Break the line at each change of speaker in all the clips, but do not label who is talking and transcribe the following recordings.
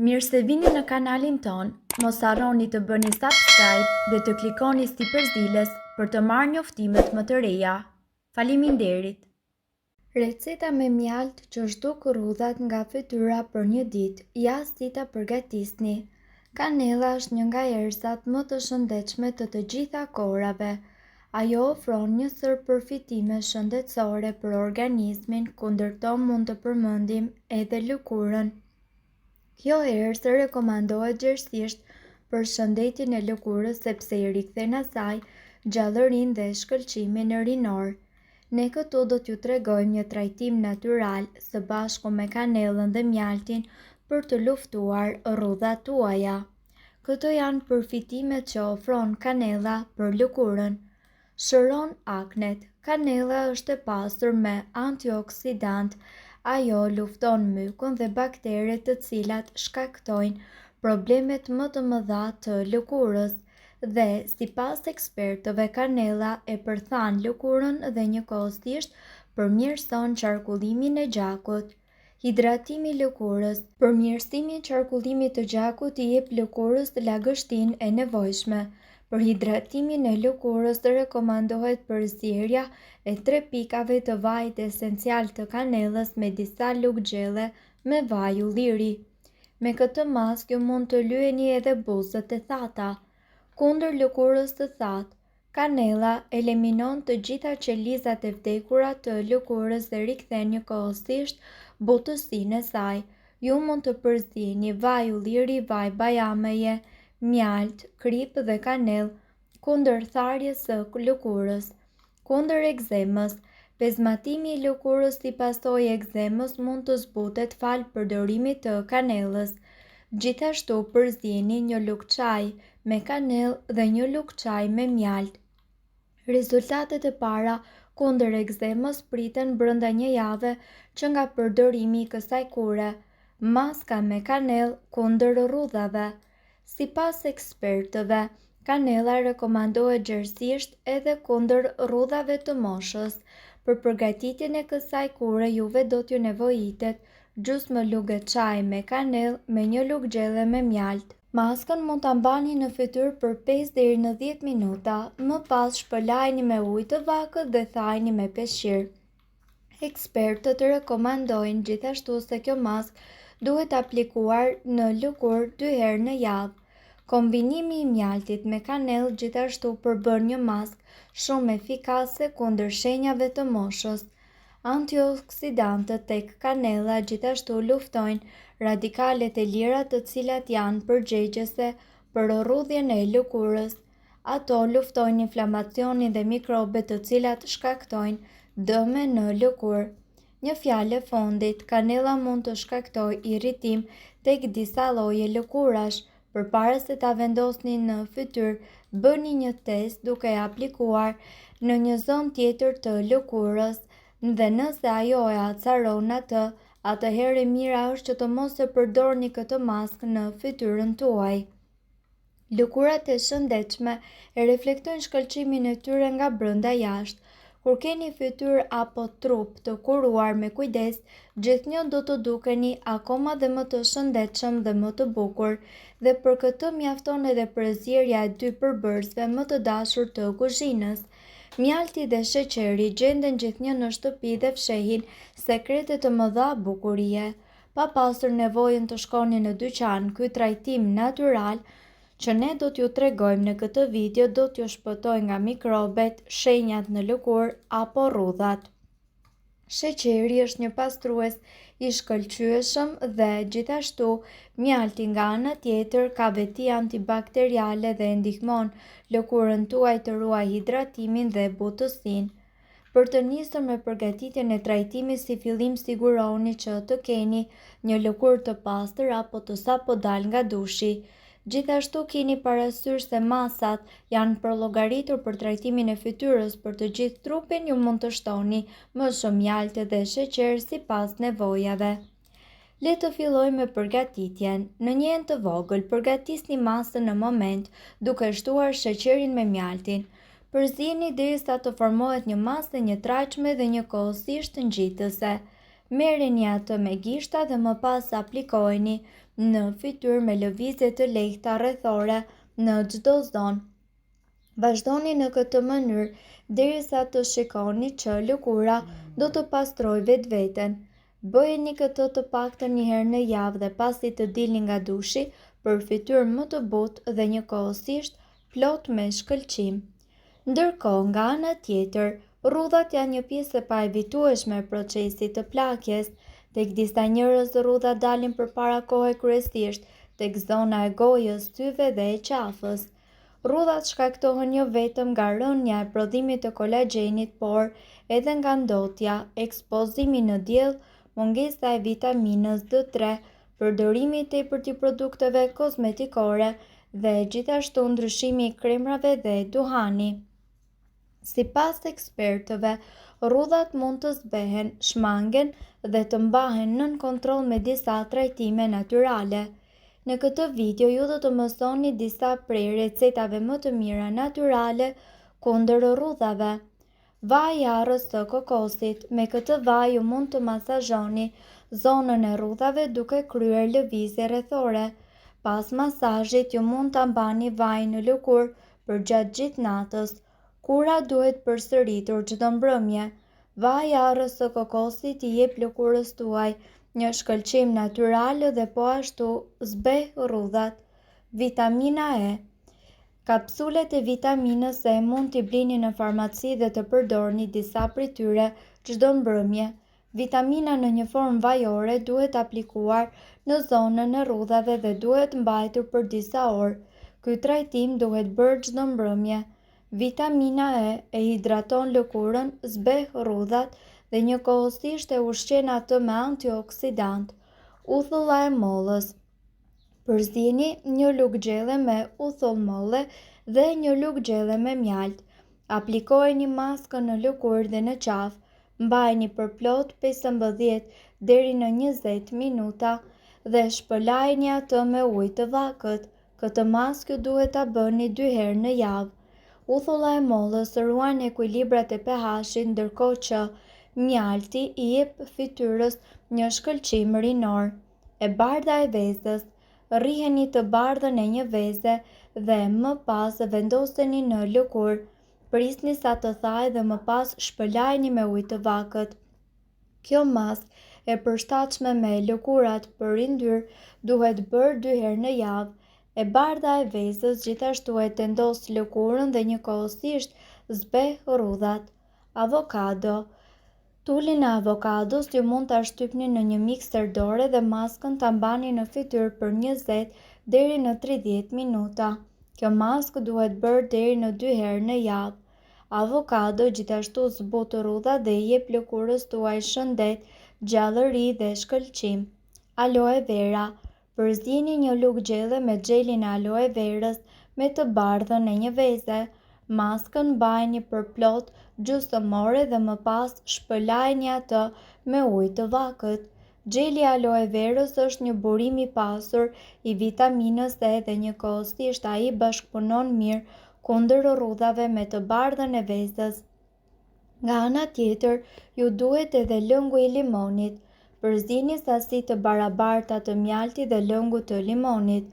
Mirë se vini në kanalin ton, mos harroni të bëni subscribe dhe të klikoni si përzieles për të marrë njoftimet më të reja. Faleminderit! Receta me mjalt që zhduk rrudhat nga fytyra për një ditë, ja si ta përgatisni. Kanella është një nga erëzat më të shëndetshme të gjitha kohërave. Ajo ofron një sër përfitime shëndetësore për organizmin, kundërto mund të përmendim edhe lëkurën. Kjo erëz rekomandohet gjerësisht për shëndetin e lëkurës sepse i rikthen asaj gjallërinë dhe shkëlqimin rinor. Ne këtu do t'ju tregojmë një trajtim natyral së bashku me kanellën dhe mjaltin për të luftuar rrudhat tuaja. Këto janë përfitimet që ofron kanella për lëkurën. Shëron aknet. Kanella është e pasur me antioksidant. Ajo lufton mykun dhe bakteret të cilat shkaktojnë problemet më të mëdha të lëkurës dhe sipas ekspertëve kanella e përthan lëkurën dhe njëkohësisht përmirëson qarkullimin e gjakut. Hidratimi i lëkurës. Përmirësimi i qarkullimit të gjakut i jep lëkurës lagështinë e nevojshme. Për hidratimin e lëkurës rekomandohet përzierja e 3 pikave të vajit esencial të kanellës me disa lugë gjelle me vaj ulliri. Me këtë maskë ju mund të lyeni edhe buzët e thata. Kundër lëkurës të thatë, kanella eliminon të gjitha qelizat e vdekura të lëkurës dhe rikthen njëkohësisht butësinë e saj. Ju mund të përzieni vaj ulliri, vaj bajameje, mjalt, krip dhe kanellë kundër tharjes së lëkurës. Kundër egzemës. Pezmatimi i lëkurës si pasojë e egzemës mund të zbutet fal përdorimit të kanellës. Gjithashtu përzieni një lugë çaji me kanellë dhe një lugë çaji me mjalt. Rezultatet e para kundër egzemës priten brenda një jave që nga përdorimi i kësaj kure. Maska me kanellë kundër rrudhave. Sipas ekspertëve, kanella rekomandohet gjerësisht edhe kundër rrudhave të moshës. Për përgatitjen e kësaj kure juve do t'ju nevojitet gjysmë lugë çaji me kanellë me një lugë gjelle me mjalt. Maskën mund ta mbani në fytyrë për 5 deri në 10 minuta, më pas shpëlajini me ujë të vakët dhe thajini me peshqir. Ekspertët rekomandojnë gjithashtu se kjo maskë duhet aplikuar në lëkurë 2 herë në javë. Kombinimi i mjaltit me kanellë gjithashtu përbën një maskë shumë efikase kundër shenjave të moshës. Antioksidantët tek kanella gjithashtu luftojnë radikalet e lira të cilat janë përgjegjëse për rrudhjen e lëkurës. Ato luftojnë inflamacionin dhe mikrobet të cilat shkaktojnë dëme në lëkurë. Një fjalë e fundit, kanella mund të shkaktojë irritim tek disa lloje lëkurash. Përpara se ta vendosni në fytyrë, bëni një test duke aplikuar në një zonë tjetër të lëkurës dhe nëse ajo e acaron atë, atëherë e mira është që të mos e përdorni këtë maskë në fytyrën tuaj. Lëkurat e shëndetshme e reflektojnë shkëlqimin e tyre nga brenda jashtë. Kur keni fytyrë apo trup të kuruar me kujdes, gjithnjë do të dukeni akoma dhe më të shëndetshëm dhe më të bukur, dhe për këtë mjafton edhe përzierja e 2 përbërësve më të dashur të kuzhinës. Mjalti dhe sheqeri gjenden gjithnjë në shtëpi dhe fshehin sekrete të mëdha bukurie. Pa pasur nevojën të shkoni në dyqan, ky trajtim natyral që ne do t'ju tregojmë në këtë video do t'ju shpëtojë nga mikrobet, shenjat në lëkurë apo rrudhat. Sheqeri është një pastrues i shkëlqyeshëm dhe gjithashtu mjalti nga ana tjetër ka veti antibakteriale dhe ndihmon lëkurën tuaj të ruajë hidratimin dhe butësinë. Për të nisur me përgatitjen e trajtimit si fillim siguroni që të keni një lëkurë të pastër apo të sapo dal nga dushi. Gjithashtu keni parasysh se masat janë përllogaritur për trajtimin e fytyrës për të gjithë trupin, ju mund të shtoni më shumë mjalt dhe sheqer sipas nevojave. Le të fillojmë me përgatitjen. Në një enë të vogël, përgatisni masën në moment duke shtuar sheqerin me mjaltin. Përzieni derisa të formohet një masë e njëtrajtshme dhe njëkohësisht ngjitëse. Merreni atë me gishta dhe më pas aplikojeni në fytyrë me lëvizje të lehta rrethore në çdo zonë. Vazhdoni në këtë mënyrë derisa të shikoni që lëkura do të pastrojë vetveten. Bëjeni këtë të paktën një herë në javë dhe pasi të dilni nga dushi për fytyrë më të butë dhe njëkohësisht plot me shkëlqim. Ndërkohë, nga ana tjetër, rrudhat janë një pjesë e paevitueshme e procesit të plakjes. Tek disa njerëz rrudhat dalin përpara kohë kryesisht tek zona e gojës, syve dhe e qafës. Rrudhat shkaktohen jo vetëm nga rënja e prodhimit të kolagjenit, por edhe nga ndotja, ekspozimi në diell, mungesa e vitaminës D3, përdorimi i tepërt i produkteve kozmetikore dhe gjithashtu ndryshimi i kremrave dhe duhani. Sipas ekspertëve, rrudhat mund të zbehen, shmangen dhe të mbahen nën kontroll me disa trajtime natyrale. Në këtë video ju do të mësoni disa prej recetave më të mira natyrale kundër rrudhave. Vaj i arrës së kokosit. Me këtë vaj ju mund të masazhoni zonën e rrudhave duke kryer lëvizje rrethore. Pas masazhit ju mund ta mbani vajin në lëkurë për gjatë gjithë natës. Kura duhet përsëritur çdo mbrëmje. Vaji i arrës së kokosit i jep lëkurës tuaj një shkëlqim natyral dhe po ashtu zbeh rrudhat. Vitamina E. Kapsulet e vitaminës E mund t'i blini në farmaci dhe të përdorni disa prej tyre çdo mbrëmje. Vitamina në një formë vajore duhet aplikuar në zonën e rrudhave dhe duhet mbajtur për disa orë. Ky trajtim duhet bërë çdo mbrëmje. Vitamina E hidraton lëkurën, zbeh rrudhat dhe njëkohësisht e ushqen atë me antioksidant. Uthulla e mollës. Përzieni një lugë gjelle me uthull molle dhe një lugë gjelle me mjalt. Aplikojeni maskën në lëkurë dhe në qafë. Mbajeni për plot 15 deri në 20 minuta dhe shpëlajeni atë me ujë të vakët. Këtë maskë duhet ta bëni 2 herë në javë. Uthulla e mollës ruan ekuilibrat e pH-it, ndërkohë që mjalti i jep fytyrës një shkëlqim rinor. E bardha e vezës. Rriheni të bardhën e një veze dhe më pas vendoseni në lëkurë. Prisni sa të thajë dhe më pas shpëlajeni me ujë të vakët. Kjo maskë e përshtatshme me lëkurat për yndyrë duhet bërë 2 herë në javë. E bardha e vezës gjithashtu e tendos lëkurën dhe njëkohësisht zbeh rrudhat. Avokado. Tulin e avokados ju mund ta shtypni në një mikser dore dhe maskën ta mbani në fytyrë për 20 deri në 30 minuta. Kjo maskë duhet bërë deri në 2 herë në javë. Avokado gjithashtu zbut rrudhat dhe i jep lëkurës tuaj shëndet, gjallëri dhe shkëlqim. Aloe vera. Përzieni një lugë gjelle me xhelin e aloe verës me të bardhën e një veze. Maskën mbajini për plot gjysmore dhe më pas shpëlajeni atë me ujë të vakët. Xheli i aloe verës është një burim i pasur i vitaminës E dhe njëkohësisht ai bashkëpunon mirë kundër rrudhave me të bardhën e vezës. Nga ana tjetër, ju duhet edhe lëngu i limonit. Përzieni sasi të barabarta të mjaltit dhe lëngut të limonit.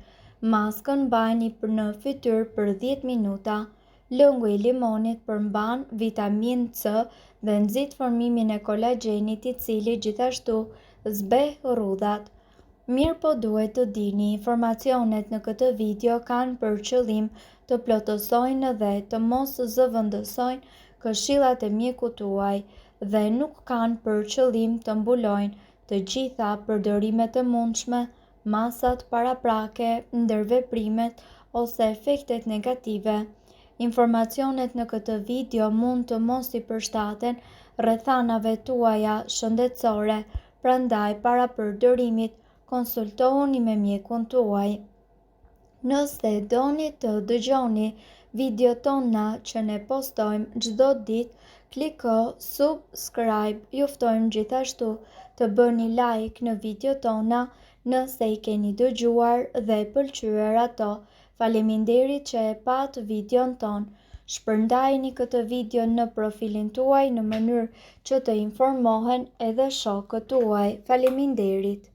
Maskën mbajini në fytyrë për 10 minuta. Lëngu i limonit përmban vitaminë C dhe nxit formimin e kolagjenit, i cili gjithashtu zbeh rrudhat. Mirë po duhet të dini, informacionet në këtë video kanë për qëllim të plotësojnë dhe të mos zëvendësojnë këshillat e mjekut tuaj dhe nuk kanë për qëllim të mbulojnë të gjitha përdorimet e mundshme, masat paraprake, ndërveprimet ose efektet negative. Informacionet në këtë video mund të mos i përshtaten rrethanave tuaja shëndetësore, prandaj para përdorimit konsultohuni me mjekun tuaj. Nëse doni të dëgjoni videot tona që ne postojmë çdo ditë, kliko subscribe. Ju ftojmë gjithashtu të bëni like në videot tona nëse i keni dëgjuar dhe pëlqyer ato. Faleminderit që e pat videon ton. Shpërndajini këtë video në profilin tuaj në mënyrë që të informohen edhe shokët tuaj. Faleminderit!